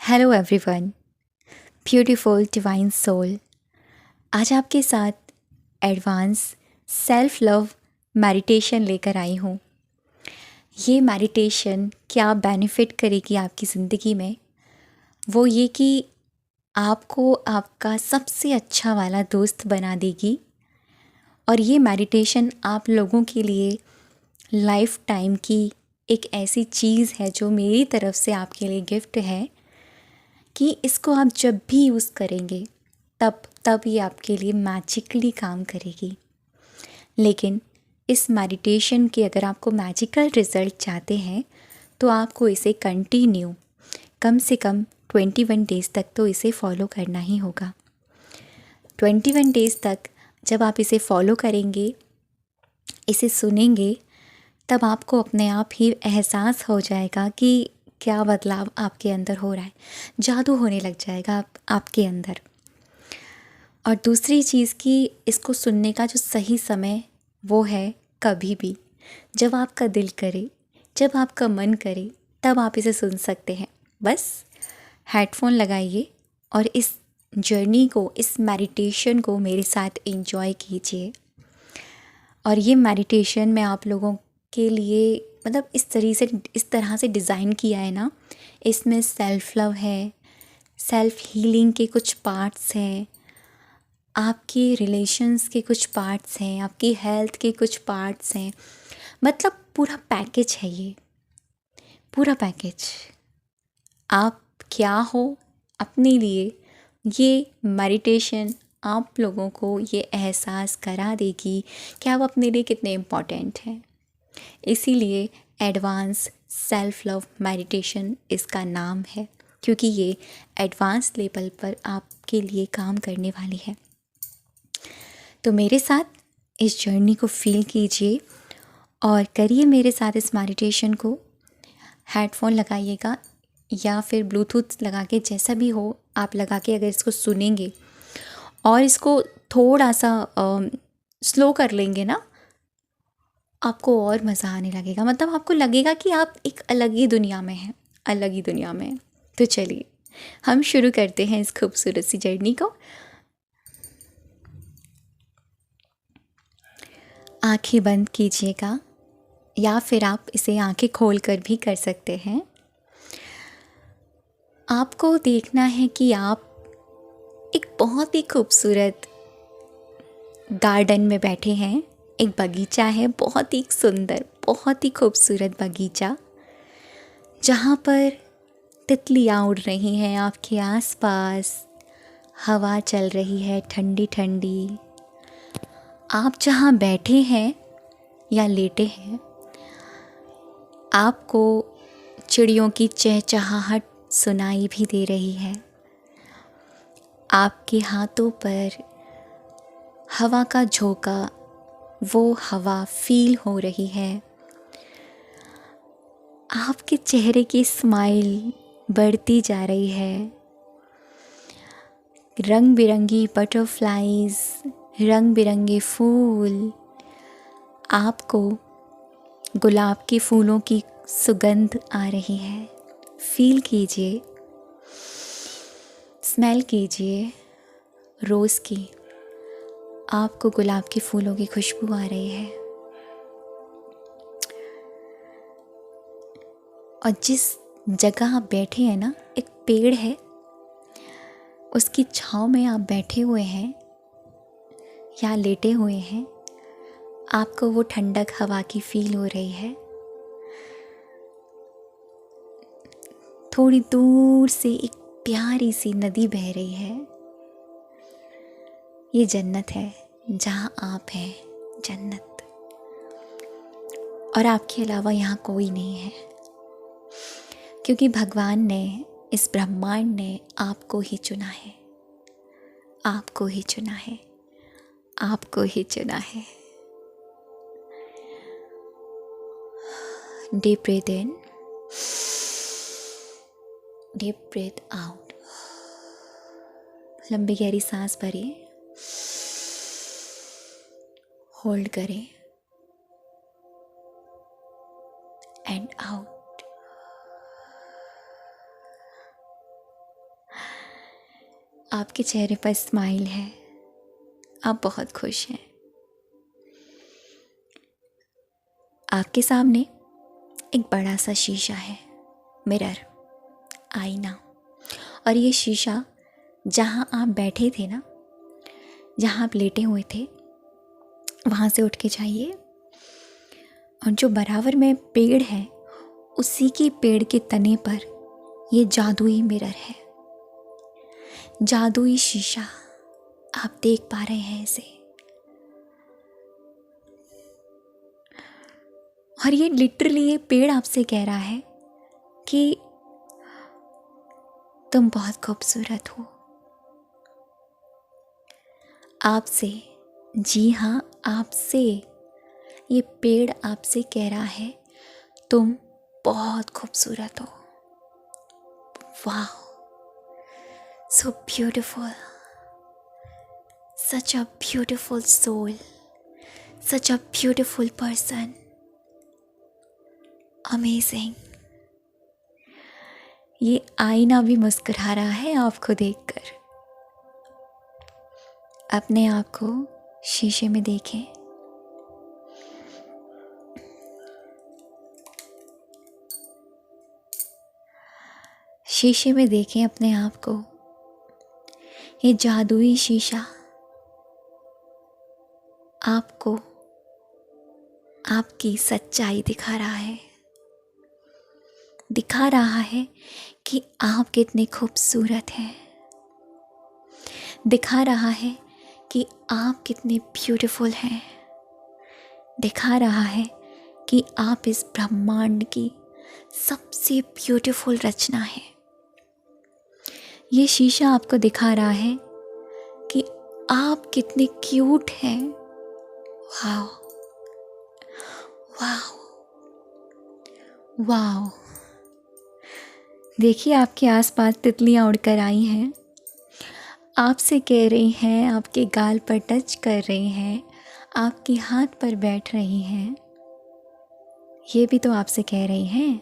Hello everyone, beautiful divine soul. आज आपके साथ एडवांस सेल्फ लव मेडिटेशन लेकर आई हूँ। ये मेडिटेशन क्या बेनिफिट करेगी आपकी ज़िंदगी में, वो ये कि आपको आपका सबसे अच्छा वाला दोस्त बना देगी। और ये मेडिटेशन आप लोगों के लिए लाइफ टाइम की एक ऐसी चीज़ है जो मेरी तरफ से आपके लिए गिफ्ट है कि इसको आप जब भी यूज़ करेंगे तब ये आपके लिए मैजिकली काम करेगी। लेकिन इस मेडिटेशन के अगर आपको मैजिकल रिज़ल्ट चाहते हैं तो आपको इसे कंटिन्यू कम से कम 21 डेज़ तक तो इसे फॉलो करना ही होगा। 21 डेज़ तक जब आप इसे फॉलो करेंगे, इसे सुनेंगे, तब आपको अपने आप ही एहसास हो जाएगा कि क्या बदलाव आपके अंदर हो रहा है। जादू होने लग जाएगा आपके अंदर। और दूसरी चीज़ कि इसको सुनने का जो सही समय वो है कभी भी, जब आपका दिल करे, जब आपका मन करे, तब आप इसे सुन सकते हैं। बस हेडफोन लगाइए और इस जर्नी को, इस मेडिटेशन को मेरे साथ एंजॉय कीजिए। और ये मेडिटेशन मैं आप लोगों के लिए मतलब इस तरह से डिज़ाइन किया है ना, इसमें सेल्फ लव है, सेल्फ हीलिंग के कुछ पार्ट्स हैं, आपके रिलेशंस के कुछ पार्ट्स हैं, आपकी हेल्थ के कुछ पार्ट्स हैं। मतलब पूरा पैकेज है ये, पूरा पैकेज। आप क्या हो अपने लिए, ये मेडिटेशन आप लोगों को ये एहसास करा देगी कि आप अपने लिए कितने इम्पॉर्टेंट हैं। इसीलिए एडवांस सेल्फ लव मेडिटेशन इसका नाम है, क्योंकि ये एडवांस लेवल पर आपके लिए काम करने वाली है। तो मेरे साथ इस जर्नी को फील कीजिए और करिए मेरे साथ इस मेडिटेशन को। हेडफोन लगाइएगा या फिर ब्लूटूथ लगा के, जैसा भी हो आप लगा के अगर इसको सुनेंगे और इसको थोड़ा सा स्लो कर लेंगे ना, आपको और मज़ा आने लगेगा। मतलब आपको लगेगा कि आप एक अलग ही दुनिया में हैं, अलग ही दुनिया में हैं। तो चलिए हम शुरू करते हैं इस खूबसूरत सी जर्नी को। आंखें बंद कीजिएगा या फिर आप इसे आंखें खोल कर भी कर सकते हैं। आपको देखना है कि आप एक बहुत ही खूबसूरत गार्डन में बैठे हैं। एक बगीचा है, बहुत ही सुंदर, बहुत ही खूबसूरत बगीचा, जहाँ पर तितलियाँ उड़ रही हैं आपके आसपास, हवा चल रही है ठंडी ठंडी। आप जहाँ बैठे हैं या लेटे हैं, आपको चिड़ियों की चहचहाहट सुनाई भी दे रही है। आपके हाथों पर हवा का झोंका, वो हवा फील हो रही है। आपके चेहरे की स्माइल बढ़ती जा रही है। रंग बिरंगी बटरफ्लाइज, रंग बिरंगे फूल, आपको गुलाब के फूलों की सुगंध आ रही है। फील कीजिए, स्मेल कीजिए रोज़ की। आपको गुलाब के फूलों की खुशबू आ रही है। और जिस जगह आप बैठे हैं ना, एक पेड़ है, उसकी छाँव में आप बैठे हुए हैं या लेटे हुए हैं, आपको वो ठंडक हवा की फील हो रही है। थोड़ी दूर से एक प्यारी सी नदी बह रही है। ये जन्नत है जहाँ आप हैं, जन्नत। और आपके अलावा यहाँ कोई नहीं है, क्योंकि भगवान ने, इस ब्रह्मांड ने आपको ही चुना है, आपको ही चुना है, आपको ही चुना है। डीप ब्रीथ इन, डीप ब्रीथ आउट। लंबी गहरी सांस भरिए, होल्ड करें एंड आउट। आपके चेहरे पर स्माइल है, आप बहुत खुश हैं। आपके सामने एक बड़ा सा शीशा है, मिरर, आईना। और ये शीशा जहाँ आप बैठे थे ना, जहाँ आप लेटे हुए थे, वहाँ से उठ के जाइए और जो बराबर में पेड़ है उसी की पेड़ के तने पर ये जादुई मिरर है, जादुई शीशा। आप देख पा रहे हैं इसे। और ये लिटरली ये पेड़ आपसे कह रहा है कि तुम बहुत खूबसूरत हो। आपसे, जी हाँ आपसे, ये पेड़ आपसे कह रहा है तुम बहुत खूबसूरत हो। वाह, so beautiful, such a beautiful soul, such a beautiful person, amazing. ये आईना भी मुस्कुरा रहा है आपको देखकर। अपने आप को शीशे में देखें। शीशे में देखें अपने आप को। ये जादुई शीशा आपको आपकी सच्चाई दिखा रहा है, दिखा रहा है कि आप कितने खूबसूरत हैं, दिखा रहा है कि आप कितने ब्यूटीफुल हैं, दिखा रहा है कि आप इस ब्रह्मांड की सबसे ब्यूटीफुल रचना है। ये शीशा आपको दिखा रहा है कि आप कितने क्यूट हैं। वाह वाह वाह। देखिए आपके आसपास तितलियां उड़कर आई हैं, आपसे कह रही हैं, आपके गाल पर टच कर रही हैं, आपके हाथ पर बैठ रही हैं। ये भी तो आपसे कह रही हैं,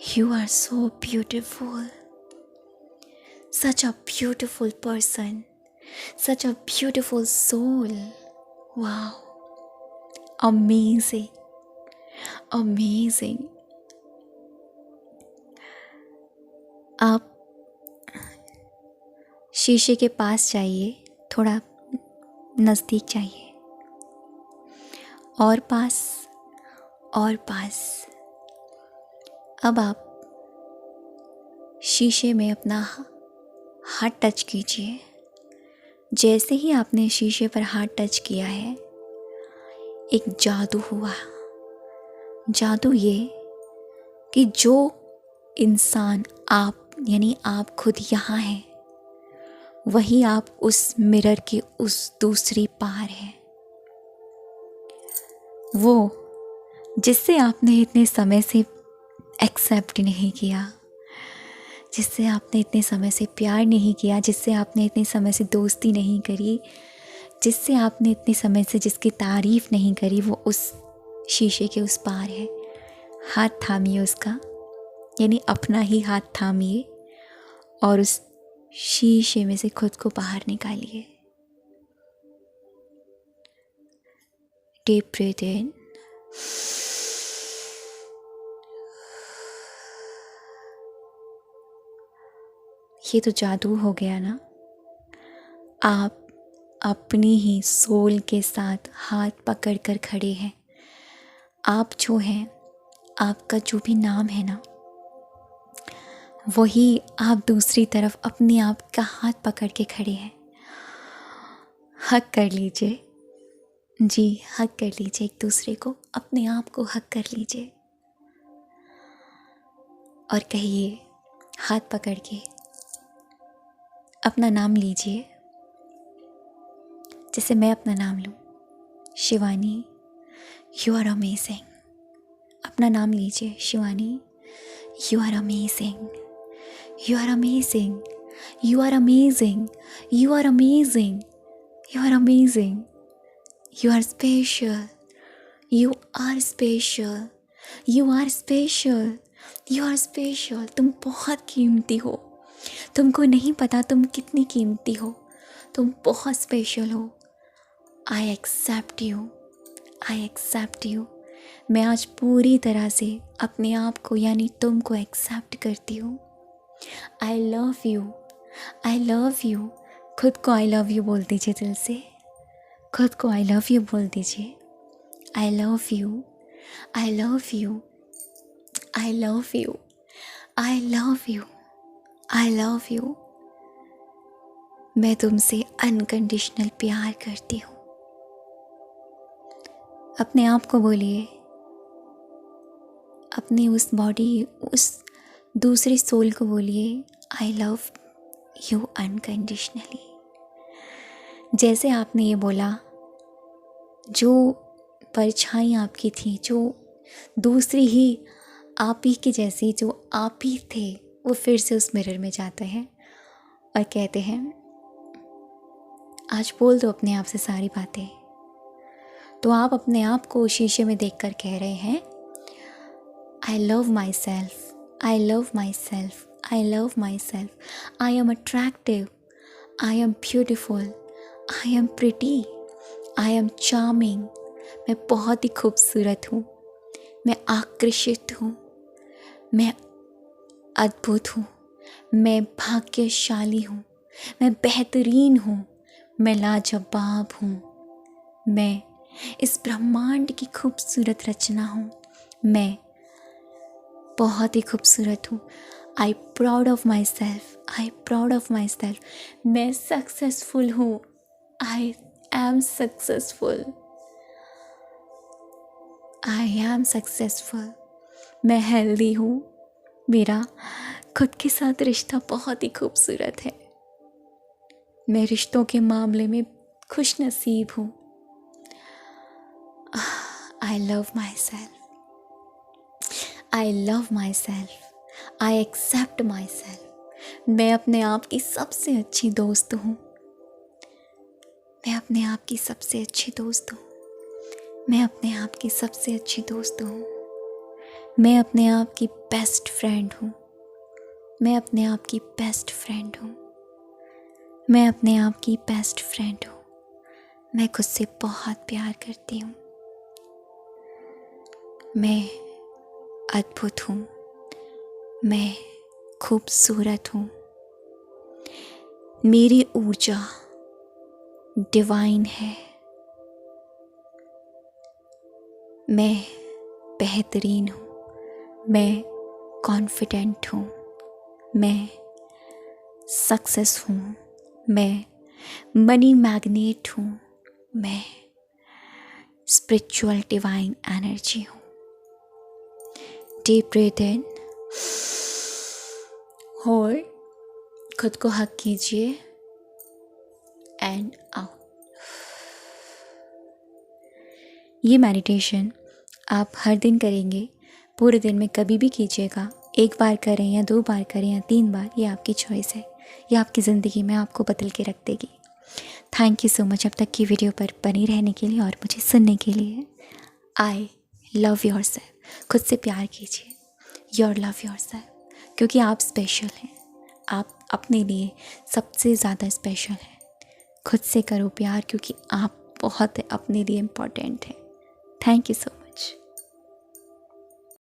you are so beautiful, such a beautiful person, such a beautiful soul. वाह, अमेजिंग, अमेजिंग। आप शीशे के पास जाइए, थोड़ा नज़दीक जाइए, और पास, और पास। अब आप शीशे में अपना हाथ टच कीजिए। जैसे ही आपने शीशे पर हाथ टच किया है, एक जादू हुआ। जादू ये कि जो इंसान आप यानी आप खुद यहाँ हैं, वही आप उस मिरर की उस दूसरी पार हैं। वो जिससे आपने इतने समय से एक्सेप्ट नहीं किया, जिससे आपने इतने समय से प्यार नहीं किया, जिससे आपने इतने समय से दोस्ती नहीं करी, जिससे आपने इतने समय से जिसकी तारीफ़ नहीं करी, वो उस शीशे के उस पार है। हाथ थामिए उसका, यानी अपना ही हाथ थामिए और उस शीशे में से खुद को बाहर निकालिए। डीप ब्रीथ इन, ये तो जादू हो गया ना। आप अपनी ही सोल के साथ हाथ पकड़ कर खड़े हैं। आप जो हैं, आपका जो भी नाम है ना, वही आप दूसरी तरफ अपने आप का हाथ पकड़ के खड़े हैं। हक कर लीजिए, जी हक कर लीजिए एक दूसरे को, अपने आप को हक कर लीजिए और कहिए हाथ पकड़ के, अपना नाम लीजिए। जैसे मैं अपना नाम लूँ, शिवानी, यू आर अमेजिंग। अपना नाम लीजिए, Shivani, you are amazing, you are amazing, you are amazing, you are amazing, you are amazing, you are special, you are special, you are special, you are special. तुम बहुत कीमती हो, तुमको नहीं पता तुम कितनी कीमती हो, तुम बहुत स्पेशल हो। I accept you, I accept you. मैं आज पूरी तरह से अपने आप को यानी तुमको एक्सेप्ट करती हूँ। I love you, I love you. खुद को आई लव यू बोल दीजिए दिल से, खुद को आई लव यू बोल दीजिए। I love you, I love you, I love you, I love you, I love you. मैं तुमसे अनकंडीशनल प्यार करती हूँ। अपने आप को बोलिए, अपनी उस बॉडी, उस दूसरे सोल को बोलिए, आई लव यू अनकंडीशनली। जैसे आपने ये बोला, जो परछाई आपकी थी, जो दूसरी ही आप ही के जैसी जो आप ही थे, वो फिर से उस मिरर में जाते हैं और कहते हैं, आज बोल दो अपने आप से सारी बातें। तो आप अपने आप को शीशे में देखकर कह रहे हैं, आई love myself, I love myself, I love myself, I am attractive, I am beautiful, I am pretty, I am charming. मैं बहुत ही खूबसूरत हूँ, मैं आकर्षित हूँ, मैं अद्भुत हूँ, मैं भाग्यशाली हूँ, मैं बेहतरीन हूँ, मैं लाजवाब हूँ, मैं इस ब्रह्मांड की खूबसूरत रचना हूँ, मैं बहुत ही खूबसूरत हूँ। I proud of my self, I proud of my self. मैं सक्सेसफुल हूँ, I am successful, I am successful. मैं हेल्दी हूँ, मेरा खुद के साथ रिश्ता बहुत ही खूबसूरत है, मैं रिश्तों के मामले में खुश नसीब हूँ। I love myself, I love myself, I accept myself. मैं अपने आप की सबसे अच्छी दोस्त हूँ, मैं अपने आप की सबसे अच्छी दोस्त हूँ, मैं अपने आप की सबसे अच्छी दोस्त हूँ, मैं अपने आप की बेस्ट फ्रेंड हूँ, मैं अपने आप की बेस्ट फ्रेंड हूँ, मैं अपने आप की बेस्ट फ्रेंड हूँ। मैं खुद से बहुत प्यार करती हूँ, मैं अद्भुत हूँ, मैं खूबसूरत हूँ, मेरी ऊर्जा डिवाइन है, मैं बेहतरीन हूँ, मैं कॉन्फिडेंट हूँ, मैं सक्सेस हूँ, मैं मनी मैग्नेट हूँ, मैं स्पिरिचुअल डिवाइन एनर्जी हूँ। डीप ब्रीथ इन और खुद को हक कीजिए एंड आउट। ये मेडिटेशन आप हर दिन करेंगे, पूरे दिन में कभी भी कीजिएगा। एक बार करें या 2 बार करें या 3 बार, ये आपकी चॉइस है। ये आपकी ज़िंदगी में आपको बदल के रख देगी। थैंक यू सो मच अब तक की वीडियो पर बने रहने के लिए और मुझे सुनने के लिए। I love your self. खुद से प्यार कीजिए, योर लव योर सेल्फ, क्योंकि आप स्पेशल हैं। आप अपने लिए सबसे ज़्यादा स्पेशल हैं। खुद से करो प्यार, क्योंकि आप बहुत अपने लिए इम्पोर्टेंट हैं। Thank you so much.